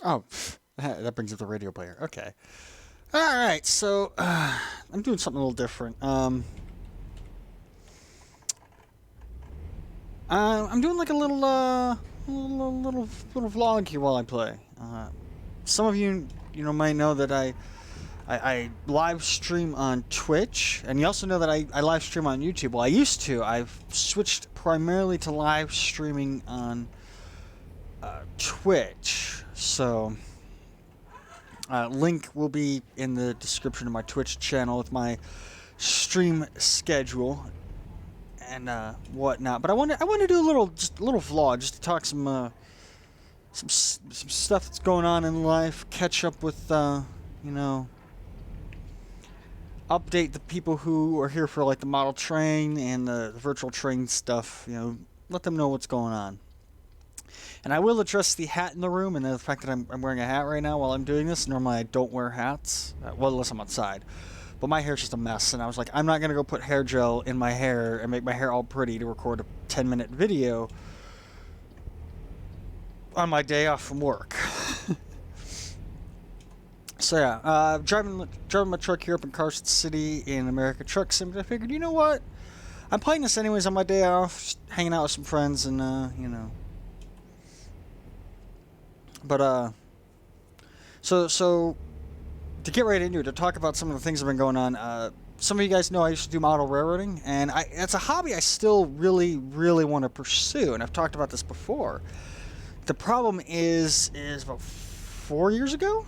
Oh, that brings up the radio player. Okay. All right. So I'm doing something a little different. I'm doing like a little vlog here while I play. Some of you might know that I live stream on Twitch, and you also know that I live stream on YouTube. Well, I used to. I've switched primarily to live streaming on Twitch. So, link will be in the description of my Twitch channel with my stream schedule and whatnot. But I want to do just a little vlog, just to talk some stuff that's going on in life, catch up with you know update the people who are here for like the model train and the virtual train stuff. Let them know what's going on. And I will address the hat in the room and the fact that I'm wearing a hat right now while I'm doing this. Normally I don't wear hats, well, unless I'm outside. But my hair's just a mess, and I was like, I'm not gonna go put hair gel in my hair and make my hair all pretty to record a 10-minute video on my day off from work. So yeah, driving my truck here up in Carson City in America Truck Sim. I figured, you know what? I'm playing this anyways on my day off, just hanging out with some friends, and But so to get right into it, to talk about some of the things that have been going on. Some of you guys know I used to do model railroading, and it's a hobby I still really, really want to pursue, and I've talked about this before. The problem is about 4 years ago,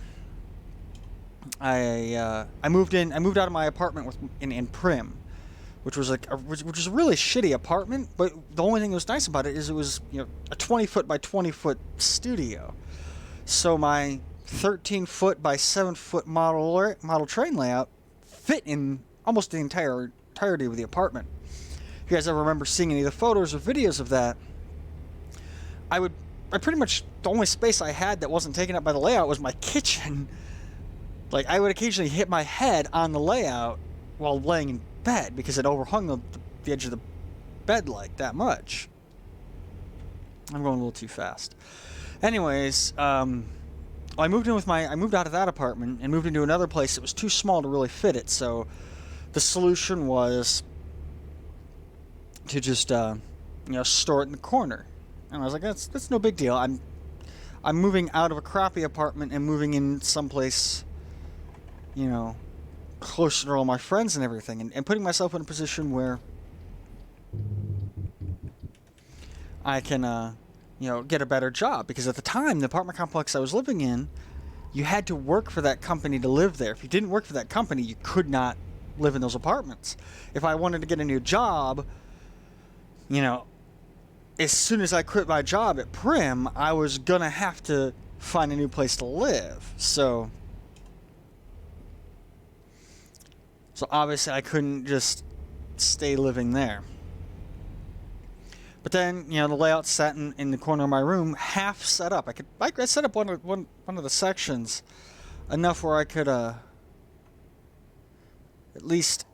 I moved out of my apartment in Prim, which was which was a really shitty apartment. But the only thing that was nice about it is it was a 20-foot by 20-foot studio. So my 13-foot by 7-foot model train layout fit in almost the entirety of the apartment. If you guys ever remember seeing any of the photos or videos of that, I pretty much, the only space I had that wasn't taken up by the layout was my kitchen. Like, I would occasionally hit my head on the layout while laying in bed because it overhung the edge of the bed like that much. I'm going a little too fast. Anyways, I moved out of that apartment and moved into another place that was too small to really fit it. So the solution was to just store it in the corner. And I was like, that's no big deal. I'm moving out of a crappy apartment and moving in someplace, closer to all my friends and everything, and putting myself in a position where I can get a better job. Because at the time, the apartment complex I was living in, you had to work for that company to live there. If you didn't work for that company, you could not live in those apartments. If I wanted to get a new job, as soon as I quit my job at Prim, I was gonna have to find a new place to live. So obviously I couldn't just stay living there. But then, the layout sat in the corner of my room, half set up. I set up one of the sections enough where I could at least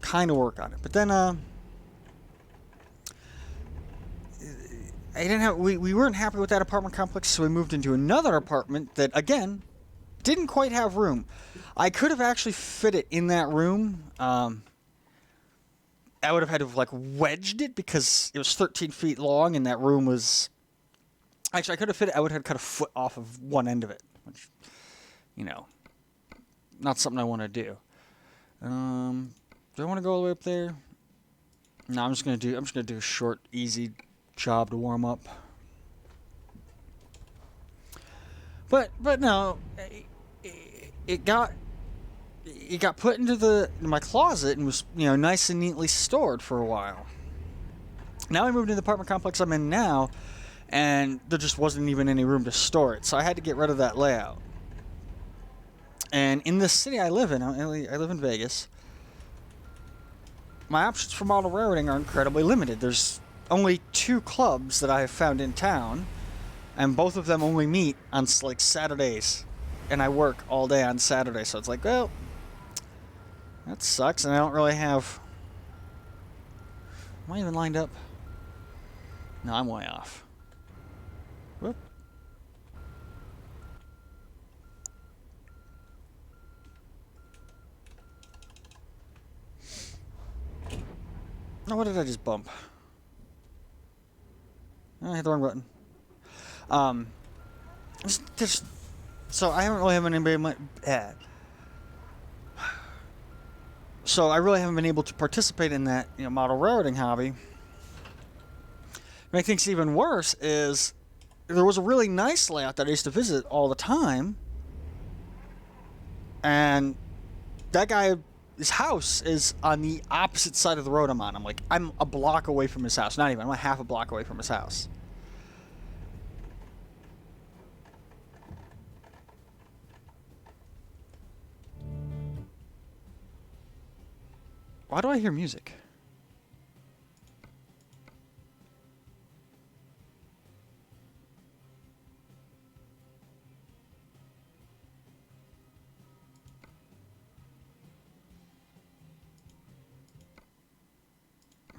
kind of work on it. But then we weren't happy with that apartment complex, so we moved into another apartment that, again, didn't quite have room. I could have actually fit it in that room. I would have had to have wedged it because it was 13 feet long, and that room was... Actually, I could have fit it. I would have cut a foot off of one end of it, which, not something I want to do. Do I want to go all the way up there? No, I'm just gonna do a short, easy job to warm up. But no, it got put into my closet and was nice and neatly stored for a while. Now I moved into the apartment complex I'm in now, and there just wasn't even any room to store it, so I had to get rid of that layout. And in the city I live in, I live in Vegas, my options for model railroading are incredibly limited. There's only 2 clubs that I have found in town, and both of them only meet on Saturdays, and I work all day on Saturday, so it's like, well, that sucks. And I don't really have... Am I even lined up? No, I'm way off. what did I just bump? I hit the wrong button. So I haven't really had anybody. So I really haven't been able to participate in that, model railroading hobby. What makes things even worse is there was a really nice layout that I used to visit all the time, and that guy, his house is on the opposite side of the road I'm on. I'm a block away from his house. Not even. I'm like half a block away from his house. Why do I hear music?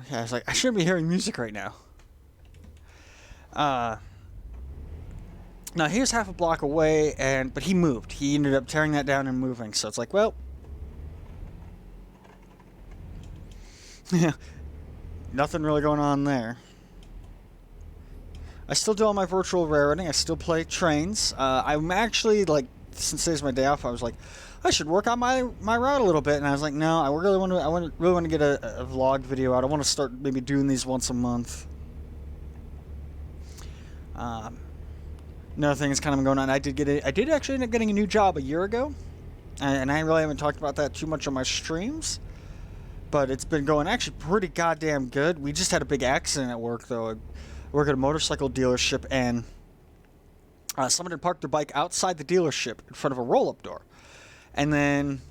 Okay, I was like, I shouldn't be hearing music right now. Now he was half a block away, but he moved. He ended up tearing that down and moving. So it's like, well, yeah, nothing really going on there. I still do all my virtual railroading. I still play trains. I'm actually, since today's my day off, I was like, I should work on my route a little bit. And I was like, no, I really want to get a vlog video out. I want to start maybe doing these once a month. Another thing that's kind of going on, I did actually end up getting a new job a year ago. And I really haven't talked about that too much on my streams. But it's been going actually pretty goddamn good. We just had a big accident at work, though. I work at a motorcycle dealership, and someone had parked their bike outside the dealership in front of a roll-up door. And then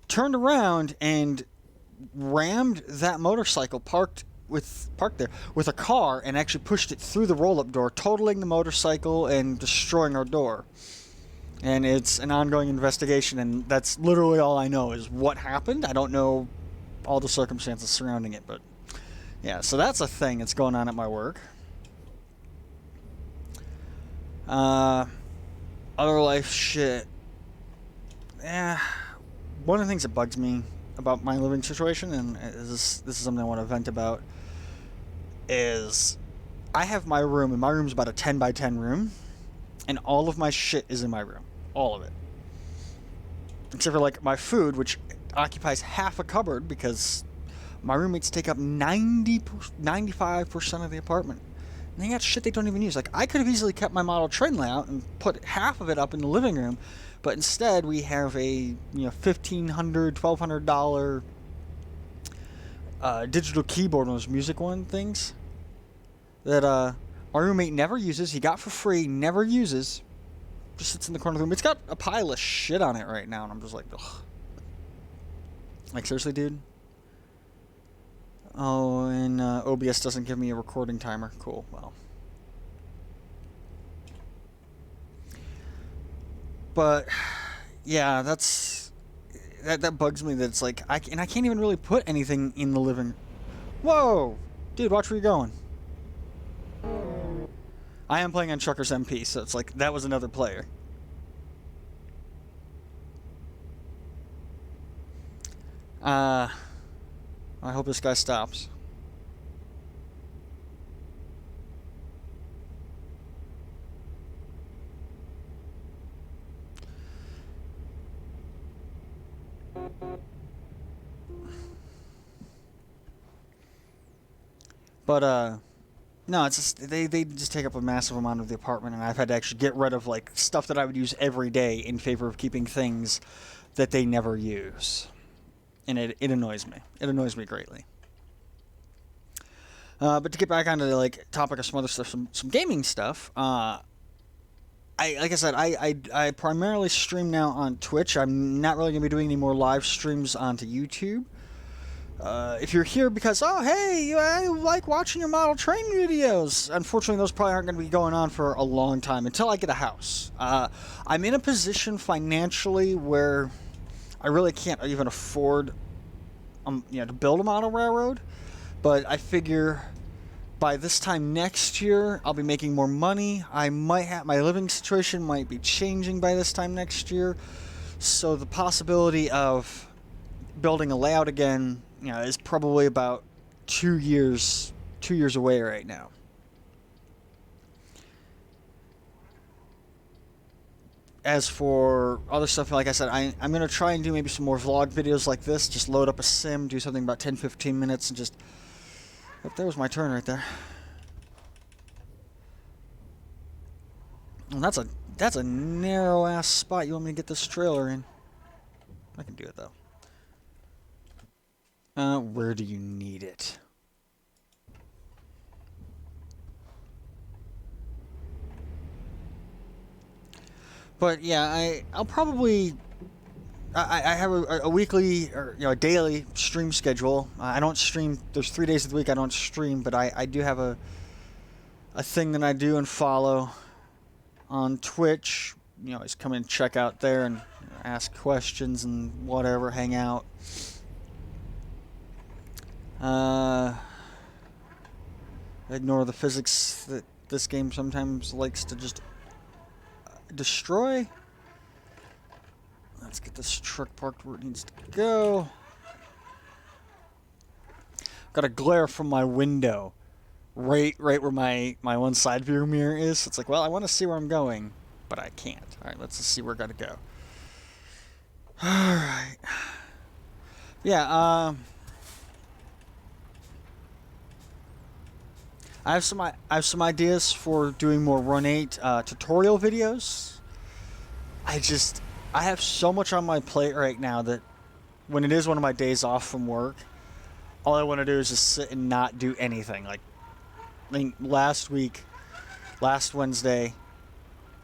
turned around and rammed that motorcycle parked there with a car, and actually pushed it through the roll-up door, totaling the motorcycle and destroying our door. And it's an ongoing investigation, and that's literally all I know is what happened. I don't know all the circumstances surrounding it, but yeah, so that's a thing that's going on at my work. Other life shit. Yeah, one of the things that bugs me about my living situation, and this is something I want to vent about, is I have my room, and my room's about a 10 by 10 room, and all of my shit is in my room. All of it. Except for, my food, which occupies half a cupboard, because my roommates take up 95% of the apartment. And they got shit they don't even use. I could have easily kept my model train layout and put half of it up in the living room, but instead we have a $1,500, $1,200 digital keyboard, one of those music one things that our roommate never uses. He got for free, never uses. Just sits in the corner of the room. It's got a pile of shit on it right now, and I'm just like, ugh. Seriously, dude? Oh, and OBS doesn't give me a recording timer. Cool, well. But, yeah, that bugs me that it's I can't even really put anything in the living. Whoa! Dude, watch where you're going. I am playing on Truckers MP, so it's that was another player. I hope this guy stops. But, no, it's just, they just take up a massive amount of the apartment, and I've had to actually get rid of, stuff that I would use every day in favor of keeping things that they never use. And it annoys me. It annoys me greatly. But to get back onto the, topic of some other stuff, some gaming stuff, like I said, I primarily stream now on Twitch. I'm not really going to be doing any more live streams onto YouTube. If you're here because, oh, hey, I like watching your model train videos, unfortunately, those probably aren't going to be going on for a long time, until I get a house. I'm in a position financially where I really can't even afford, to build a model railroad, but I figure by this time next year, I'll be making more money. My living situation might be changing by this time next year, so the possibility of building a layout again, is probably about 2 years away right now. As for other stuff, like I said, I'm going to try and do maybe some more vlog videos like this. Just load up a sim, do something about 10-15 minutes, and just... Oh, there was my turn right there. And that's a narrow-ass spot you want me to get this trailer in. I can do it, though. Where do you need it? But yeah, I'll probably... I have a weekly or a daily stream schedule. I don't stream. There's 3 days of the week I don't stream, but I do have a thing that I do and follow on Twitch. Just come and check out there and ask questions and whatever, hang out. Ignore the physics that this game sometimes likes to just destroy. Let's get this truck parked where it needs to go. Got a glare from my window, right where my one side view mirror is. It's like, well, I want to see where I'm going, but I can't. All right, let's just see where I gotta go. All right. Yeah. I have some ideas for doing more Run 8 tutorial videos. I have so much on my plate right now that when it is one of my days off from work, all I want to do is just sit and not do anything. Like, I think last Wednesday,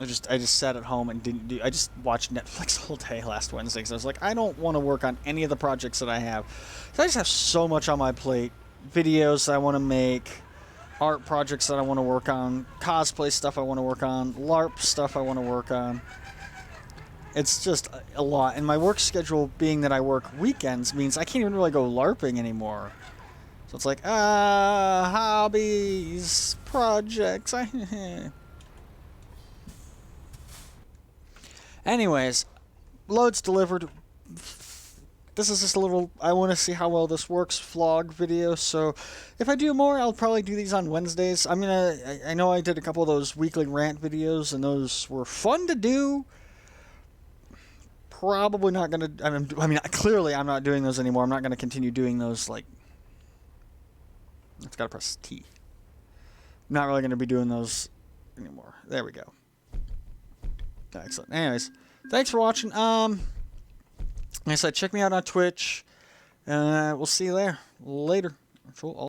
I just sat at home and didn't do. I just watched Netflix all day last Wednesday because I was like, I don't want to work on any of the projects that I have. So I just have so much on my plate. Videos that I want to make, art projects that I want to work on, cosplay stuff I want to work on, LARP stuff I want to work on. It's just a lot. And my work schedule, being that I work weekends, means I can't even really go LARPing anymore. So it's like, hobbies, projects. Anyways, loads delivered. This is just a little, I want to see how well this works, vlog video. So if I do more, I'll probably do these on Wednesdays. I know I did a couple of those weekly rant videos, and those were fun to do. Probably not going to, clearly I'm not doing those anymore. I'm not going to continue doing those, like, it's got to press T. I'm not really going to be doing those anymore. There we go. Excellent. Anyways, thanks for watching. Like I said, check me out on Twitch. We'll see you there. Later.